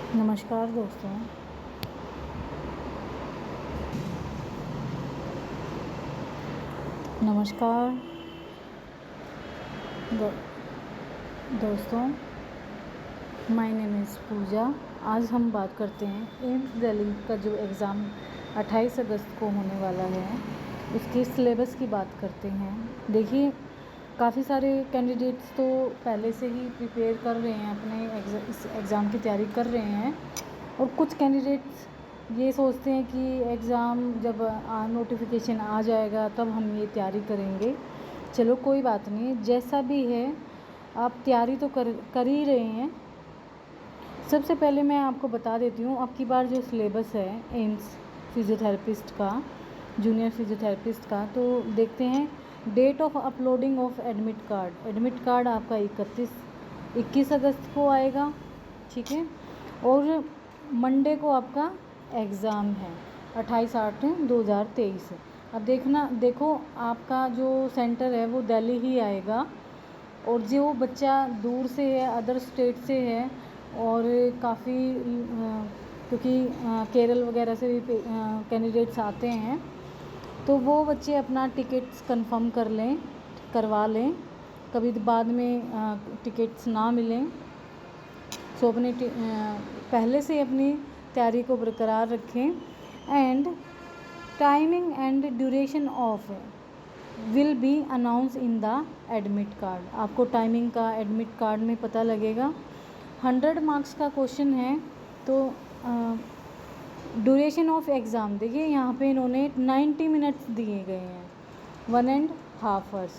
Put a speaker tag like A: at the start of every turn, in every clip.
A: नमस्कार दोस्तों। नमस्कार दो, दोस्तों, माय नेम इज़ पूजा। आज हम बात करते हैं एम्स दिल्ली का जो एग्ज़ाम 28 अगस्त को होने वाला है, उसके सिलेबस की बात करते हैं। देखिए, काफ़ी सारे कैंडिडेट्स तो पहले से ही प्रिपेयर कर रहे हैं, अपने इस एग्ज़ाम की तैयारी कर रहे हैं, और कुछ कैंडिडेट्स ये सोचते हैं कि एग्ज़ाम जब नोटिफिकेशन आ जाएगा तब हम ये तैयारी करेंगे। चलो कोई बात नहीं, जैसा भी है आप तैयारी तो कर ही रहे हैं। सबसे पहले मैं आपको बता देती हूँ, अब की बार जो सिलेबस है एम्स फिज़ियोथेरेपिस्ट का, जूनियर फिज़ियोथेरेपिस्ट का, तो देखते हैं। Date of uploading of admit card आपका 21 अगस्त को आएगा, ठीक है। और मंडे को आपका एग्ज़ाम है 28/8/2023। अब देखो आपका जो सेंटर है वो दिल्ली ही आएगा, और जो बच्चा दूर से है, अदर स्टेट से है, और काफ़ी क्योंकि केरल वगैरह से भी कैंडिडेट्स आते हैं, तो वो बच्चे अपना टिकट्स कंफर्म करवा लें। कभी बाद में टिकट्स ना मिलें, सो पहले से अपनी तैयारी को बरकरार रखें। And timing and duration of will be announce in the admit card. आपको टाइमिंग का एडमिट कार्ड में पता लगेगा। 100 मार्क्स का क्वेश्चन है, तो ड्यूरेशन ऑफ एग्ज़ाम देखिए, यहाँ पे इन्होंने 90 मिनट्स दिए गए हैं, 1.5 आवर्स।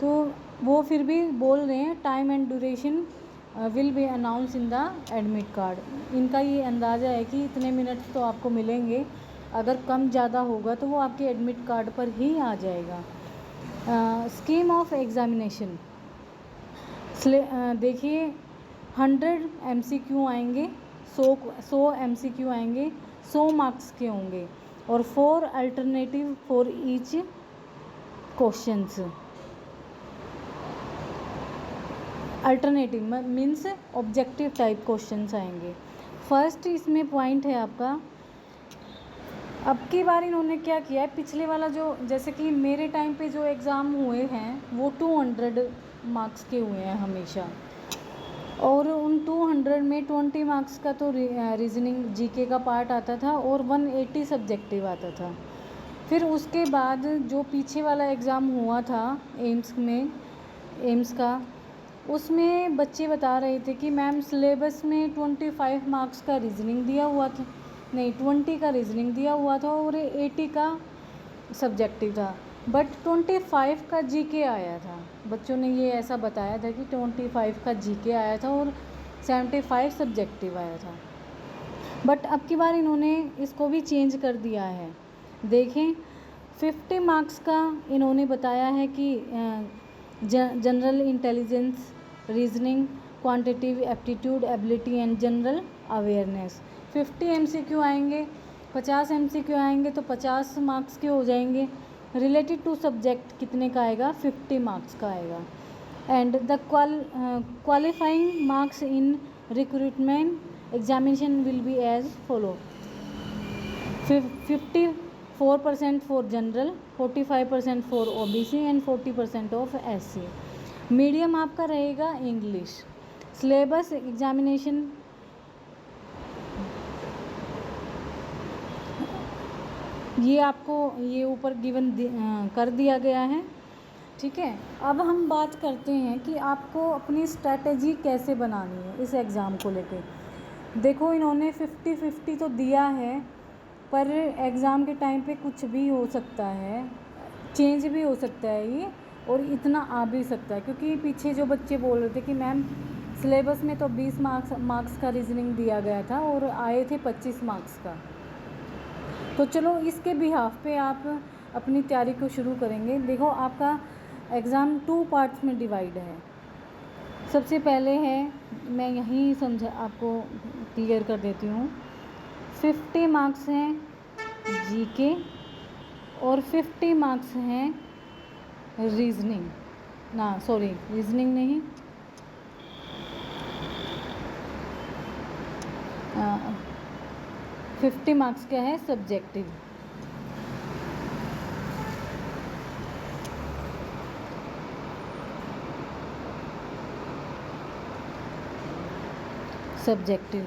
A: तो वो फिर भी बोल रहे हैं time and duration will be announce in the admit card. इनका ये अंदाज़ा है कि इतने मिनट्स तो आपको मिलेंगे, अगर कम ज़्यादा होगा तो वो आपके एडमिट कार्ड पर ही आ जाएगा। स्कीम ऑफ एग्ज़ामिनेशन देखिए, 100 MCQ आएंगे, 100 MCQ आएंगे, 100 मार्क्स के होंगे, और 4 alternative for each questions. Alternative means objective type questions आएंगे। फर्स्ट इसमें पॉइंट है आपका, अब की बार इन्होंने क्या किया है, पिछले वाला जो, जैसे कि मेरे टाइम पे जो एग्ज़ाम हुए हैं वो 200 मार्क्स के हुए हैं हमेशा, और उन 200 में 20 मार्क्स का तो रीजनिंग जीके का पार्ट आता था, और 180 सब्जेक्टिव आता था। फिर उसके बाद जो पीछे वाला एग्ज़ाम हुआ था एम्स का, उसमें बच्चे बता रहे थे कि मैम सिलेबस में 25 मार्क्स का रीजनिंग दिया हुआ था, नहीं 20 का रीजनिंग दिया हुआ था, और 80 का सब्जेक्टिव था, बट 25 का जीके आया था। बच्चों ने ये ऐसा बताया था कि 25 का जीके आया था और 75 सब्जेक्टिव आया था। बट अब की बार इन्होंने इसको भी चेंज कर दिया है। देखें, 50 मार्क्स का इन्होंने बताया है कि general intelligence, reasoning, quantitative aptitude, ability and general awareness. 50 MCQ आएंगे, 50 MCQ आएंगे, तो 50 मार्क्स के हो जाएंगे। रिलेटेड टू सब्जेक्ट कितने का आएगा, 50 मार्क्स का आएगा। And the qualifying marks in recruitment examination will be as follow: 54% for general, 45% for OBC and 40% of SC। Medium आपका रहेगा इंग्लिश। सिलेबस एग्जामिनेशन ये आपको ये ऊपर गिवन कर दिया गया है, ठीक है। अब हम बात करते हैं कि आपको अपनी स्ट्रैटेजी कैसे बनानी है इस एग्ज़ाम को लेके। देखो, इन्होंने 50-50 तो दिया है, पर एग्ज़ाम के टाइम पे कुछ भी हो सकता है, चेंज भी हो सकता है ये, और इतना आ भी सकता है, क्योंकि पीछे जो बच्चे बोल रहे थे कि मैम सिलेबस में तो 20 मार्क्स का रीजनिंग दिया गया था और आए थे 25 मार्क्स का। तो चलो, इसके बिहाफ पे आप अपनी तैयारी को शुरू करेंगे। देखो, आपका एग्ज़ाम 2 पार्ट्स में डिवाइड है। सबसे पहले है, मैं यहीं समझा आपको क्लियर कर देती हूँ, 50 मार्क्स हैं जीके और 50 मार्क्स हैं रीजनिंग, ना सॉरी, रीजनिंग नहीं, 50 मार्क्स क्या है, सब्जेक्टिव। सब्जेक्टिव।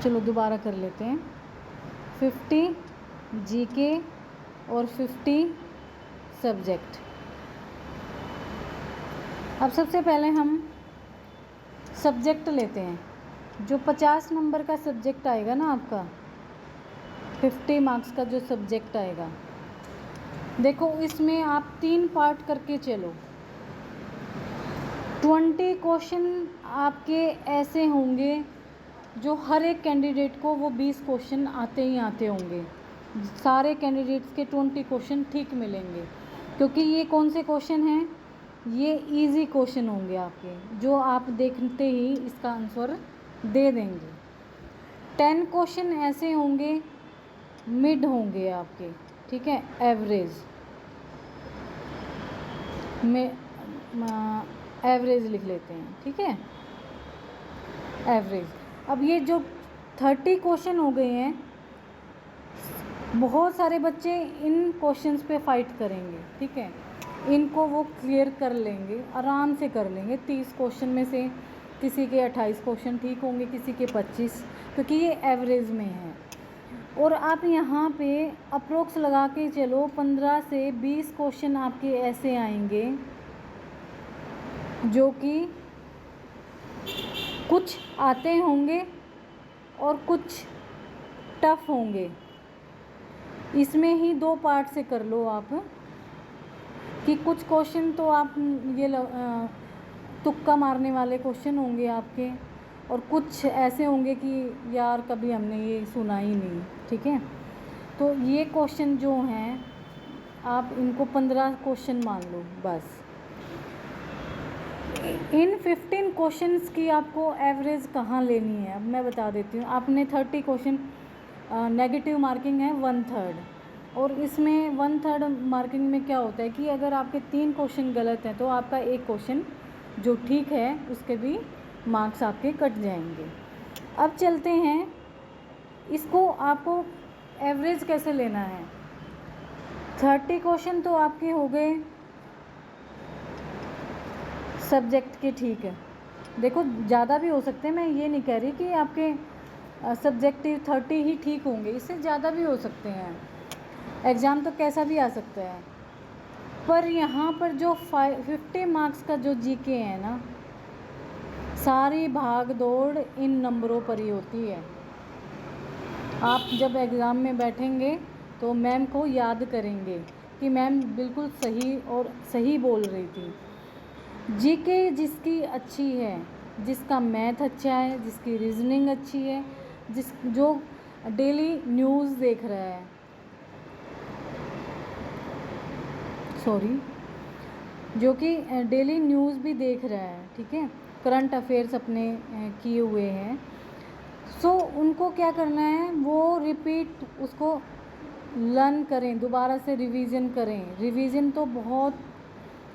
A: चलो दोबारा कर लेते हैं। 50 जीके और 50 सब्जेक्ट। अब सबसे पहले हम सब्जेक्ट लेते हैं। जो 50 नंबर का सब्जेक्ट आएगा ना आपका, 50 मार्क्स का जो सब्जेक्ट आएगा, देखो इसमें आप 3 पार्ट करके चलो। 20 क्वेश्चन आपके ऐसे होंगे जो हर एक कैंडिडेट को वो 20 क्वेश्चन आते ही आते होंगे। सारे कैंडिडेट्स के 20 क्वेश्चन ठीक मिलेंगे, क्योंकि ये कौन से क्वेश्चन हैं, ये इजी क्वेश्चन होंगे आपके, जो आप देखते ही इसका आंसर दे देंगे। 10 क्वेश्चन ऐसे होंगे मिड होंगे आपके, ठीक है, एवरेज में एवरेज लिख लेते हैं, ठीक है, एवरेज। अब ये जो 30 क्वेश्चन हो गए हैं, बहुत सारे बच्चे इन क्वेश्चंस पे फाइट करेंगे, ठीक है, इनको वो क्लियर कर लेंगे, आराम से कर लेंगे। 30 क्वेश्चन में से किसी के 28 क्वेश्चन ठीक होंगे, किसी के 25, क्योंकि ये एवरेज में है। और आप यहाँ पे अप्रोक्स लगा के चलो 15 से 20 क्वेश्चन आपके ऐसे आएंगे जो कि कुछ आते होंगे और कुछ टफ होंगे। इसमें ही 2 पार्ट से कर लो आप, कि कुछ क्वेश्चन तो आप ये तुक्का मारने वाले क्वेश्चन होंगे आपके, और कुछ ऐसे होंगे कि यार कभी हमने ये सुना ही नहीं, ठीक है। तो ये क्वेश्चन जो हैं आप इनको 15 क्वेश्चन मान लो बस। इन 15 क्वेश्चंस की आपको एवरेज कहाँ लेनी है, अब मैं बता देती हूँ। आपने 30 क्वेश्चन नेगेटिव मार्किंग है 1/3, और इसमें 1/3 मार्किंग में क्या होता है कि अगर आपके 3 क्वेश्चन गलत हैं तो आपका एक क्वेश्चन जो ठीक है उसके भी मार्क्स आपके कट जाएंगे। अब चलते हैं, इसको आपको एवरेज कैसे लेना है। 30 क्वेश्चन तो आपके हो गए सब्जेक्ट के, ठीक है। देखो ज़्यादा भी हो सकते हैं, मैं ये नहीं कह रही कि आपके सब्जेक्टिव 30 ही ठीक होंगे, इससे ज़्यादा भी हो सकते हैं। एग्ज़ाम तो कैसा भी आ सकता है, पर यहाँ पर जो 50 मार्क्स का जो जीके है ना, सारी भाग दौड़ इन नंबरों पर ही होती है। आप जब एग्ज़ाम में बैठेंगे तो मैम को याद करेंगे कि मैम बिल्कुल सही और सही बोल रही थी। जीके जिसकी अच्छी है, जिसका मैथ अच्छा है, जिसकी रीजनिंग अच्छी है, जो डेली न्यूज़ देख रहा है, जो कि डेली न्यूज़ भी देख रहा है, ठीक है, करंट अफेयर्स अपने किए हुए हैं, सो उनको क्या करना है, वो रिपीट उसको लर्न करें, दोबारा से रिवीजन करें। रिवीजन तो बहुत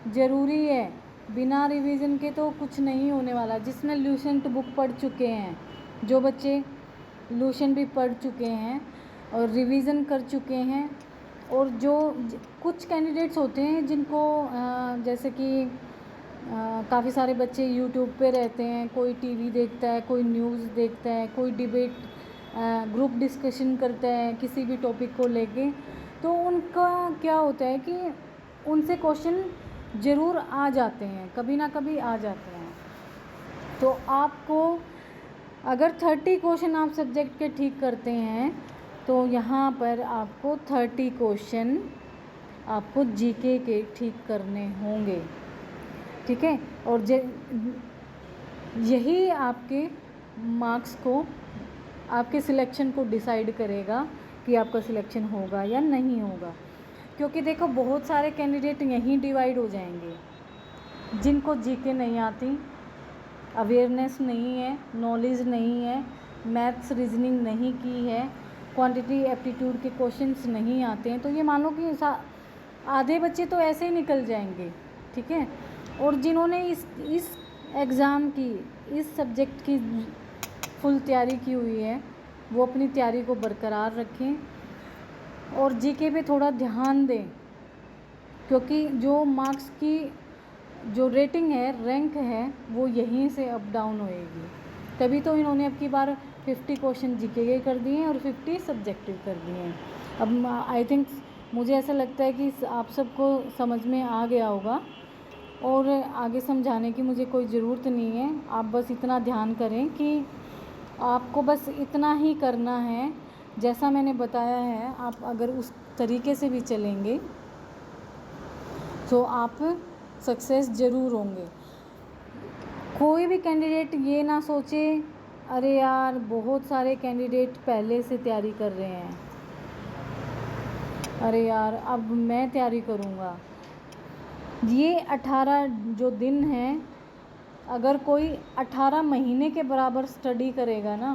A: ज़रूरी है, बिना रिवीजन के तो कुछ नहीं होने वाला। जिसने लूसेंट बुक पढ़ चुके हैं, जो बच्चे लूसेंट भी पढ़ चुके हैं और रिवीजन कर चुके हैं, और जो कुछ कैंडिडेट्स होते हैं जिनको जैसे कि काफ़ी सारे बच्चे यूट्यूब पे रहते हैं, कोई टीवी देखता है, कोई न्यूज़ देखता है, कोई डिबेट ग्रुप डिस्कशन करता है किसी भी टॉपिक को लेके, तो उनका क्या होता है कि उनसे क्वेश्चन ज़रूर आ जाते हैं, कभी ना कभी आ जाते हैं। तो आपको अगर 30 क्वेश्चन आप सब्जेक्ट के ठीक करते हैं तो यहाँ पर आपको 30 क्वेश्चन आपको जीके के ठीक करने होंगे, ठीक है। और यही आपके मार्क्स को, आपके सिलेक्शन को डिसाइड करेगा कि आपका सिलेक्शन होगा या नहीं होगा। क्योंकि देखो बहुत सारे कैंडिडेट यहीं डिवाइड हो जाएंगे, जिनको जीके नहीं आती, अवेयरनेस नहीं है, नॉलेज नहीं है, मैथ्स रीजनिंग नहीं की है, क्वांटिटी एप्टीट्यूड के क्वेश्चंस नहीं आते हैं, तो ये मान लो कि आधे बच्चे तो ऐसे ही निकल जाएंगे, ठीक है। और जिन्होंने इस एग्ज़ाम की इस सब्जेक्ट की फुल तैयारी की हुई है वो अपनी तैयारी को बरकरार रखें और जीके पे थोड़ा ध्यान दें, क्योंकि जो मार्क्स की जो रेटिंग है, रैंक है, वो यहीं से अप डाउन होएगी। तभी तो इन्होंने अब की बार 50 क्वेश्चन जीके के कर दिए हैं और 50 सब्जेक्टिव कर दिए हैं। अब आई थिंक मुझे ऐसा लगता है कि आप सबको समझ में आ गया होगा और आगे समझाने की मुझे कोई ज़रूरत नहीं है। आप बस इतना ध्यान करें कि आपको बस इतना ही करना है जैसा मैंने बताया है। आप अगर उस तरीके से भी चलेंगे तो आप सक्सेस ज़रूर होंगे। कोई भी कैंडिडेट ये ना सोचे अरे यार बहुत सारे कैंडिडेट पहले से तैयारी कर रहे हैं, अरे यार अब मैं तैयारी करूँगा। ये 18 जो दिन हैं, अगर कोई 18 महीने के बराबर स्टडी करेगा ना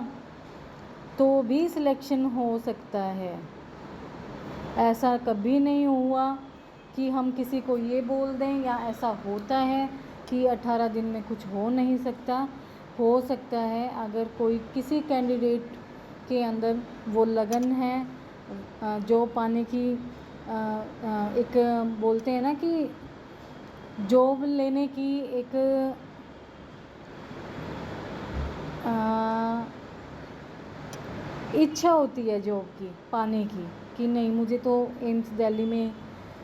A: तो भी सिलेक्शन हो सकता है। ऐसा कभी नहीं हुआ कि हम किसी को ये बोल दें या ऐसा होता है कि 18 दिन में कुछ हो नहीं सकता। हो सकता है अगर कोई किसी कैंडिडेट के अंदर वो लगन है जो पाने की एक बोलते हैं ना कि जॉब लेने की एक इच्छा होती है जॉब की पाने की, कि नहीं मुझे तो एम्स दिल्ली में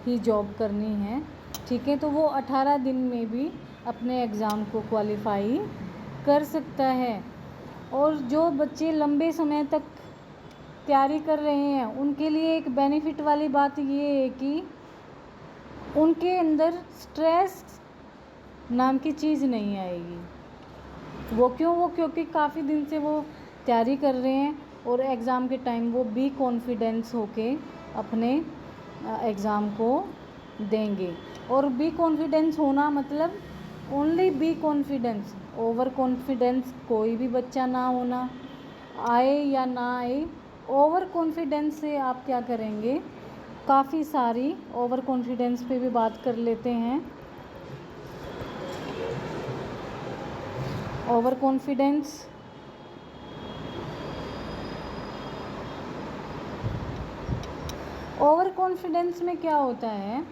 A: ही जॉब करनी है, ठीक है, तो वो 18 दिन में भी अपने एग्ज़ाम को क्वालिफाई कर सकता है। और जो बच्चे लंबे समय तक तैयारी कर रहे हैं उनके लिए एक बेनिफिट वाली बात ये है कि उनके अंदर स्ट्रेस नाम की चीज़ नहीं आएगी। वो क्यों? वो क्योंकि काफ़ी दिन से वो तैयारी कर रहे हैं और एग्ज़ाम के टाइम वो बी कॉन्फिडेंस होके अपने एग्ज़ाम को देंगे। और बी कॉन्फिडेंस होना मतलब only be confidence, over confidence कोई भी बच्चा ना होना, आए या ना आए। ओवर कॉन्फिडेंस से आप क्या करेंगे, काफ़ी सारी ओवर कॉन्फिडेंस पे भी बात कर लेते हैं। ओवर कॉन्फिडेंस ओवर कॉन्फिडेंस में क्या होता है,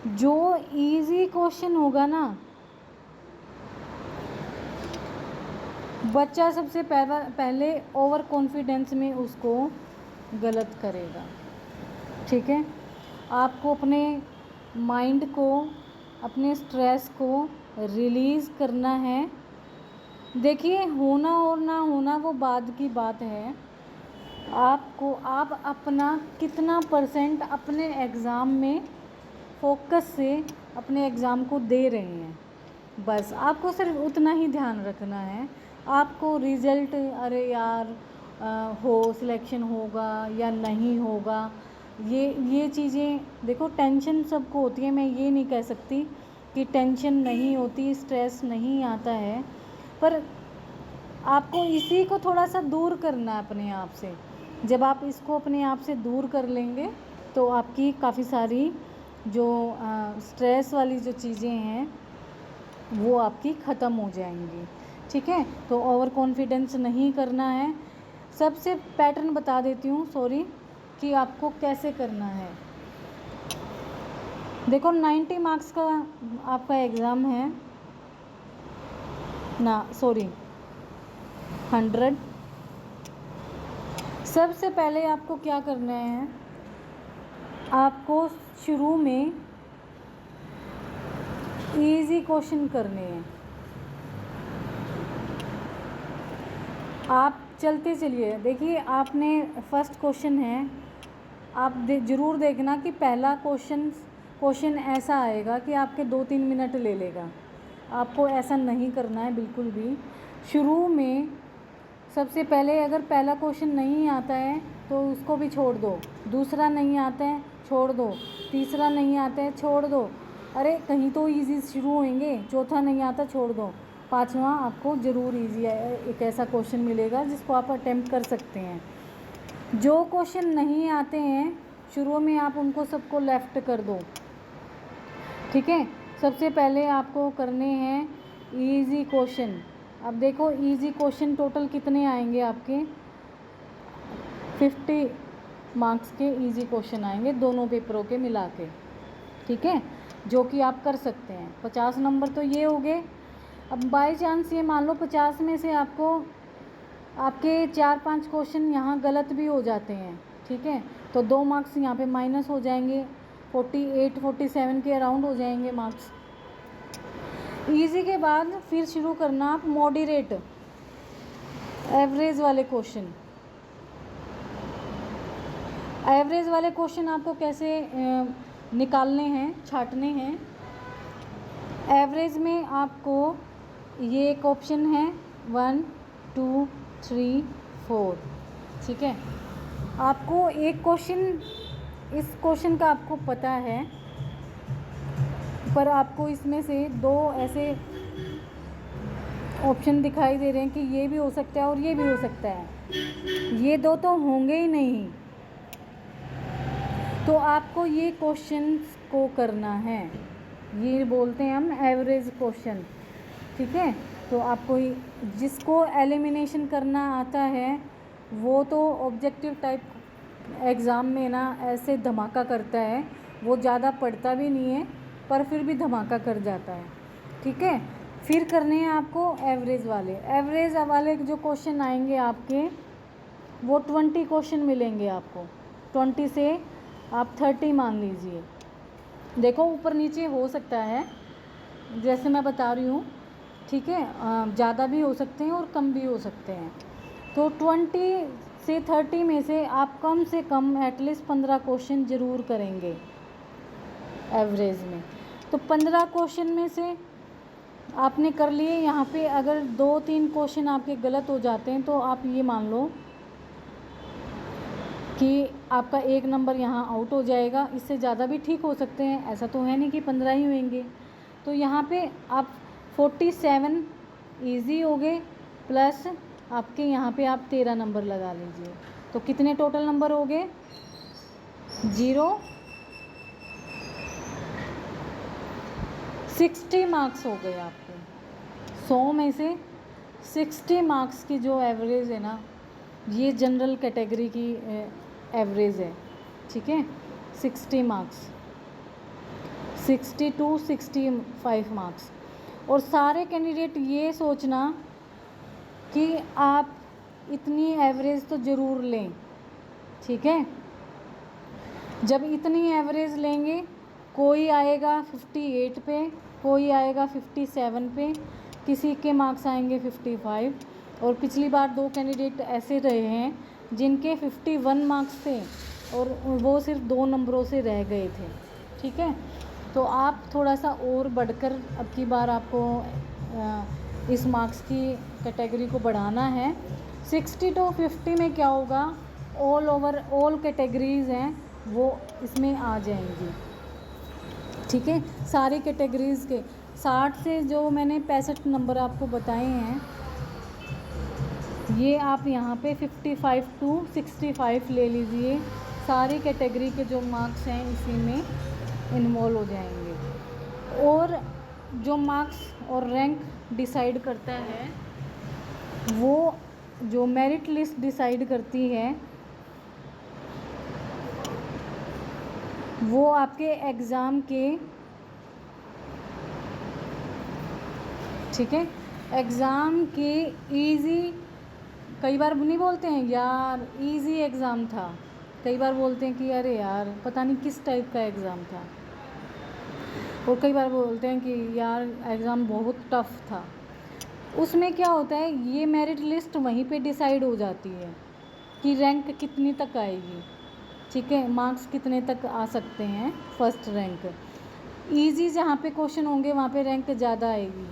A: जो इजी क्वेश्चन होगा ना बच्चा सबसे पहले ओवर कॉन्फिडेंस में उसको गलत करेगा, ठीक है। आपको अपने माइंड को, अपने स्ट्रेस को रिलीज़ करना है। देखिए होना और ना होना वो बाद की बात है। आप अपना कितना परसेंट अपने एग्ज़ाम में फोकस से अपने एग्ज़ाम को दे रहे हैं, बस आपको सिर्फ उतना ही ध्यान रखना है। आपको रिज़ल्ट अरे यार हो सिलेक्शन होगा या नहीं होगा, ये चीज़ें देखो टेंशन सबको होती है। मैं ये नहीं कह सकती कि टेंशन नहीं होती, स्ट्रेस नहीं आता है, पर आपको इसी को थोड़ा सा दूर करना है अपने आप से। जब आप इसको अपने आप से दूर कर लेंगे तो आपकी काफ़ी सारी जो स्ट्रेस वाली जो चीज़ें हैं वो आपकी ख़त्म हो जाएंगी, ठीक है। तो ओवर कॉन्फिडेंस नहीं करना है। सबसे पैटर्न बता देती हूँ, सॉरी, कि आपको कैसे करना है। देखो 90 मार्क्स का आपका एग्ज़ाम है ना, सॉरी 100। सबसे पहले आपको क्या करना है, आपको शुरू में इजी क्वेश्चन करने हैं। आप चलते चलिए, देखिए आपने फर्स्ट क्वेश्चन है, आप ज़रूर देखना कि पहला क्वेश्चन ऐसा आएगा कि आपके 2-3 मिनट ले लेगा। आपको ऐसा नहीं करना है बिल्कुल भी। शुरू में सबसे पहले अगर पहला क्वेश्चन नहीं आता है तो उसको भी छोड़ दो, दूसरा नहीं आता है छोड़ दो, तीसरा नहीं आता है छोड़ दो, अरे कहीं तो इजी शुरू होंगे, चौथा नहीं आता छोड़ दो, पांचवा आपको ज़रूर इजी एक ऐसा क्वेश्चन मिलेगा जिसको आप अटेम्प्ट कर सकते हैं। जो क्वेश्चन नहीं आते हैं शुरू में आप उनको सबको लेफ़्ट कर दो, ठीक है। सबसे पहले आपको करने हैं इजी क्वेश्चन। अब देखो इजी क्वेश्चन टोटल कितने आएंगे आपके, 50 मार्क्स के इजी क्वेश्चन आएंगे दोनों पेपरों के मिला के, ठीक है, जो कि आप कर सकते हैं। 50 नंबर तो ये हो गए। अब बाय चांस ये मान लो 50 में से आपको आपके 4-5 क्वेश्चन यहाँ गलत भी हो जाते हैं, ठीक है, तो 2 मार्क्स यहाँ पे माइनस हो जाएंगे, 48-47 के अराउंड हो जाएंगे मार्क्स। इजी के बाद फिर शुरू करना आप मॉडरेट एवरेज वाले क्वेश्चन। एवरेज वाले क्वेश्चन आपको कैसे निकालने हैं, छाटने हैं। एवरेज में आपको ये एक ऑप्शन है 1 2 3 4, ठीक है। आपको एक क्वेश्चन, इस क्वेश्चन का आपको पता है, पर आपको इसमें से 2 ऐसे ऑप्शन दिखाई दे रहे हैं कि ये भी हो सकता है और ये भी हो सकता है, ये 2 तो होंगे ही नहीं। तो आपको ये क्वेश्चन को करना है, ये बोलते हैं हम एवरेज क्वेश्चन, ठीक है। तो आपको जिसको एलिमिनेशन करना आता है वो तो ऑब्जेक्टिव टाइप एग्ज़ाम में ना ऐसे धमाका करता है, वो ज़्यादा पढ़ता भी नहीं है पर फिर भी धमाका कर जाता है, ठीक है। फिर करने हैं आपको एवरेज वाले। एवरेज वाले जो क्वेश्चन आएंगे आपके वो 20 क्वेश्चन मिलेंगे आपको, 20 से आप 30 मान लीजिए। देखो ऊपर नीचे हो सकता है जैसे मैं बता रही हूँ, ठीक है, ज़्यादा भी हो सकते हैं और कम भी हो सकते हैं। तो 20 से 30 में से आप कम से कम एटलीस्ट 15 क्वेश्चन ज़रूर करेंगे एवरेज में। तो 15 क्वेश्चन में से आपने कर लिए, यहाँ पे अगर 2-3 क्वेश्चन आपके गलत हो जाते हैं तो आप ये मान लो कि आपका 1 नंबर यहाँ आउट हो जाएगा। इससे ज़्यादा भी ठीक हो सकते हैं, ऐसा तो है नहीं कि 15 ही होंगे। तो यहाँ पे आप 47 इजी हो गए, प्लस आपके यहाँ पे आप 13 नंबर लगा लीजिए। तो कितने टोटल नंबर हो गए, 0 60 मार्क्स हो गए आपके। 100 में से 60 मार्क्स की जो एवरेज है ना, ये जनरल कैटेगरी की एवरेज है, ठीक है। 60 मार्क्स, 60 to 65 मार्क्स। और सारे कैंडिडेट ये सोचना कि आप इतनी एवरेज तो ज़रूर लें, ठीक है। जब इतनी एवरेज लेंगे, कोई आएगा 58 पे, कोई आएगा 57 पे, किसी के मार्क्स आएंगे 55। और पिछली बार 2 कैंडिडेट ऐसे रहे हैं जिनके 51 मार्क्स थे और वो सिर्फ 2 नंबरों से रह गए थे, ठीक है। तो आप थोड़ा सा और बढ़कर अब की बार आपको इस मार्क्स की कैटेगरी को बढ़ाना है। 60 to 50 में क्या होगा, ऑल ओवर ऑल कैटेगरीज़ हैं वो इसमें आ जाएंगी, ठीक है। सारी कैटेगरीज़ के 60 से जो मैंने 65 नंबर आपको बताए हैं, ये आप यहाँ पे 55 to 65 ले लीजिए। सारी कैटेगरी के जो मार्क्स हैं इसी में इन्वॉल्व हो जाएंगे। और जो मार्क्स और रैंक डिसाइड करता है, वो जो मेरिट लिस्ट डिसाइड करती है, वो आपके एग्ज़ाम के, ठीक है, एग्ज़ाम के इजी, कई बार नहीं बोलते हैं यार इजी एग्ज़ाम था, कई बार बोलते हैं कि अरे यार पता नहीं किस टाइप का एग्ज़ाम था, और कई बार बोलते हैं कि यार एग्ज़ाम बहुत टफ़ था। उसमें क्या होता है, ये मेरिट लिस्ट वहीं पे डिसाइड हो जाती है कि रैंक कितनी तक आएगी, ठीक है, मार्क्स कितने तक आ सकते हैं फर्स्ट रैंक। इजी जहाँ पे क्वेश्चन होंगे वहाँ पे रैंक ज़्यादा आएगी,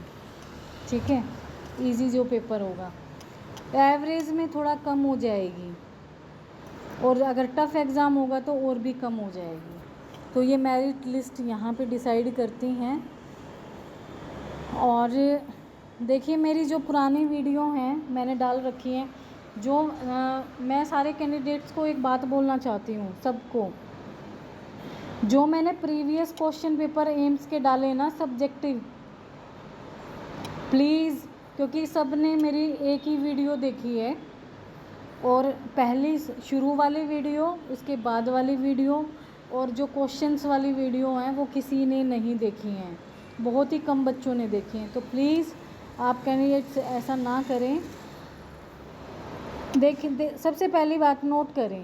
A: ठीक है, इजी जो पेपर होगा। एवरेज में थोड़ा कम हो जाएगी, और अगर टफ़ एग्ज़ाम होगा तो और भी कम हो जाएगी। तो ये मेरिट लिस्ट यहाँ पे डिसाइड करती हैं। और देखिए मेरी जो पुरानी वीडियो हैं मैंने डाल रखी हैं, जो मैं सारे कैंडिडेट्स को एक बात बोलना चाहती हूँ सबको, जो मैंने प्रीवियस क्वेश्चन पेपर एम्स के डाले ना सब्जेक्टिव, प्लीज़, क्योंकि सब ने मेरी एक ही वीडियो देखी है और पहली शुरू वाली वीडियो, उसके बाद वाली वीडियो और जो क्वेश्चंस वाली वीडियो हैं वो किसी ने नहीं देखी हैं, बहुत ही कम बच्चों ने देखी हैं। तो प्लीज़ आप कैंडिडेट्स ऐसा ना करें। सबसे पहली बात नोट करें,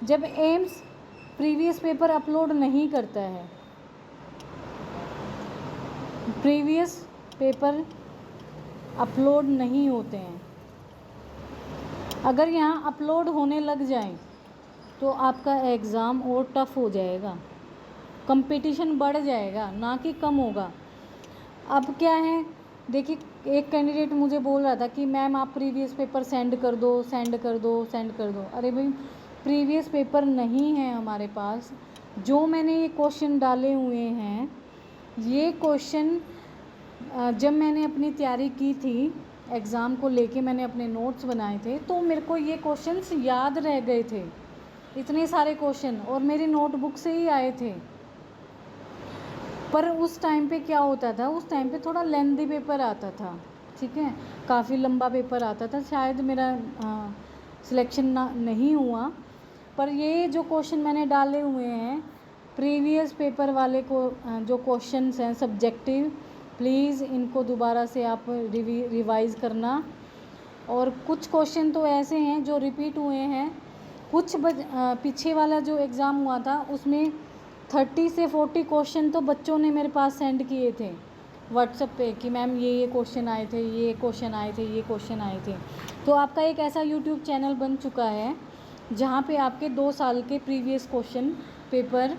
A: जब एम्स प्रीवियस पेपर अपलोड नहीं करता है, प्रीवियस पेपर अपलोड नहीं होते हैं, अगर यहाँ अपलोड होने लग जाएं तो आपका एग्ज़ाम और टफ़ हो जाएगा, कंपटीशन बढ़ जाएगा ना कि कम होगा। अब क्या है, देखिए एक कैंडिडेट मुझे बोल रहा था कि मैम आप प्रीवियस पेपर सेंड कर दो, सेंड कर दो, सेंड कर दो। अरे भाई, प्रीवियस पेपर नहीं है हमारे पास। जो मैंने ये क्वेश्चन डाले हुए हैं, ये क्वेश्चन जब मैंने अपनी तैयारी की थी एग्ज़ाम को लेके, मैंने अपने नोट्स बनाए थे तो मेरे को ये क्वेश्चंस याद रह गए थे, इतने सारे क्वेश्चन, और मेरी नोटबुक से ही आए थे। पर उस टाइम पे क्या होता था, उस टाइम पे थोड़ा लेंथी पेपर आता था, ठीक है, काफ़ी लंबा पेपर आता था, शायद मेरा सिलेक्शन नहीं हुआ। पर ये जो क्वेश्चन मैंने डाले हुए हैं प्रीवियस पेपर वाले को, जो क्वेश्चंस हैं सब्जेक्टिव, प्लीज़ इनको दोबारा से आप रिवाइज़ करना। और कुछ क्वेश्चन तो ऐसे हैं जो रिपीट हुए हैं, कुछ पीछे वाला जो एग्ज़ाम हुआ था उसमें 30 से 40 क्वेश्चन तो बच्चों ने मेरे पास सेंड किए थे व्हाट्सएप पे कि मैम ये क्वेश्चन आए थे, ये क्वेश्चन आए थे, ये क्वेश्चन आए थे। तो आपका एक ऐसा यूट्यूब चैनल बन चुका है जहाँ पे आपके 2 साल के प्रीवियस क्वेश्चन पेपर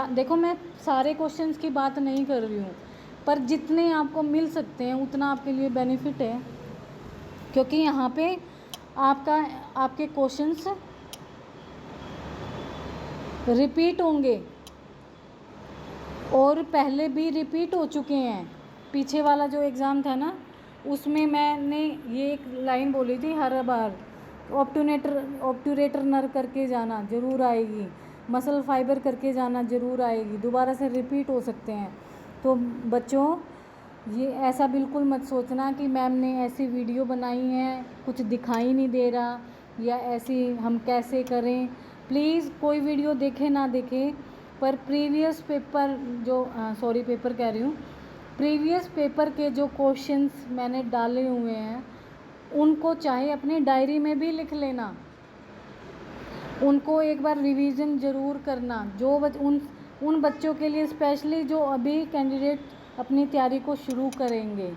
A: देखो, मैं सारे क्वेश्चंस की बात नहीं कर रही हूँ, पर जितने आपको मिल सकते हैं उतना आपके लिए बेनिफिट है, क्योंकि यहाँ पे आपके क्वेश्चंस रिपीट होंगे और पहले भी रिपीट हो चुके हैं। पीछे वाला जो एग्ज़ाम था ना, उसमें मैंने ये एक लाइन बोली थी हर बार, ऑब्टूरेटर नर करके जाना ज़रूर आएगी, मसल फाइबर करके जाना ज़रूर आएगी, दोबारा से रिपीट हो सकते हैं। तो बच्चों, ये ऐसा बिल्कुल मत सोचना कि मैम ने ऐसी वीडियो बनाई है, कुछ दिखाई नहीं दे रहा, या ऐसी हम कैसे करें। प्लीज़ कोई वीडियो देखे ना देखे, पर प्रीवियस पेपर जो पेपर कह रही हूँ, प्रीवियस पेपर के जो क्वेश्चंस मैंने डाले हुए हैं उनको चाहे अपनी डायरी में भी लिख लेना, उनको एक बार रिवीजन ज़रूर करना। उन बच्चों के लिए स्पेशली जो अभी कैंडिडेट अपनी तैयारी को शुरू करेंगे,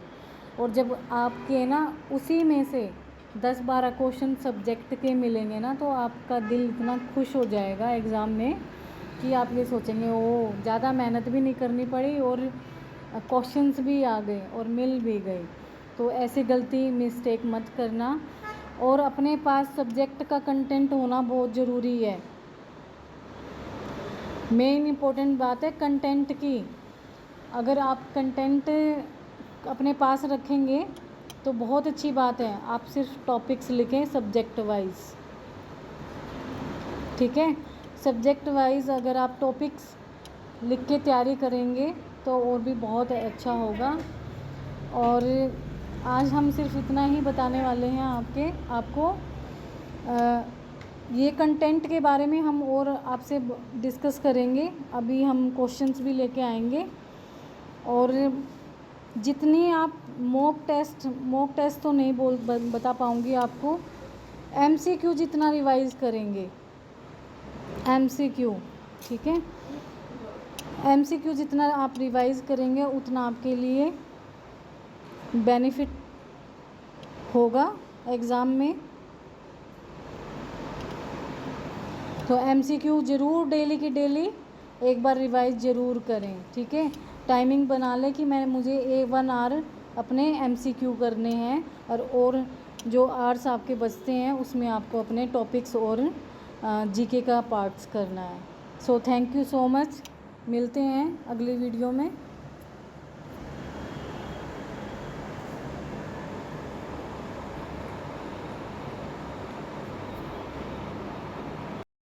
A: और जब आपके ना उसी में से 10-12 क्वेश्चन सब्जेक्ट के मिलेंगे ना, तो आपका दिल इतना खुश हो जाएगा एग्ज़ाम में कि आप ये सोचेंगे ओ, ज़्यादा मेहनत भी नहीं करनी पड़ी और क्वेश्चंस भी आ गए और मिल भी गए। तो ऐसी गलती मिस्टेक मत करना, और अपने पास सब्जेक्ट का कंटेंट होना बहुत ज़रूरी है। मेन इम्पोर्टेंट बात है कंटेंट की। अगर आप कंटेंट अपने पास रखेंगे तो बहुत अच्छी बात है। आप सिर्फ टॉपिक्स लिखें सब्जेक्ट वाइज, ठीक है। सब्जेक्ट वाइज अगर आप टॉपिक्स लिख के तैयारी करेंगे तो और भी बहुत अच्छा होगा। और आज हम सिर्फ इतना ही बताने वाले हैं आपको। ये कंटेंट के बारे में हम और आपसे डिस्कस करेंगे। अभी हम क्वेश्चंस भी लेके आएंगे, और जितनी आप मॉक टेस्ट तो नहीं बता पाऊँगी आपको, MCQ जितना रिवाइज करेंगे, MCQ, ठीक है, MCQ जितना आप रिवाइज करेंगे उतना आपके लिए बेनिफिट होगा एग्ज़ाम में। तो MCQ ज़रूर डेली की डेली एक बार रिवाइज ज़रूर करें, ठीक है। टाइमिंग बना लें कि मुझे 1 आवर अपने MCQ करने हैं, और जो आवर्स आपके बचते हैं उसमें आपको अपने टॉपिक्स और GK का पार्ट्स करना है। So thank you so much, मिलते हैं अगली वीडियो में।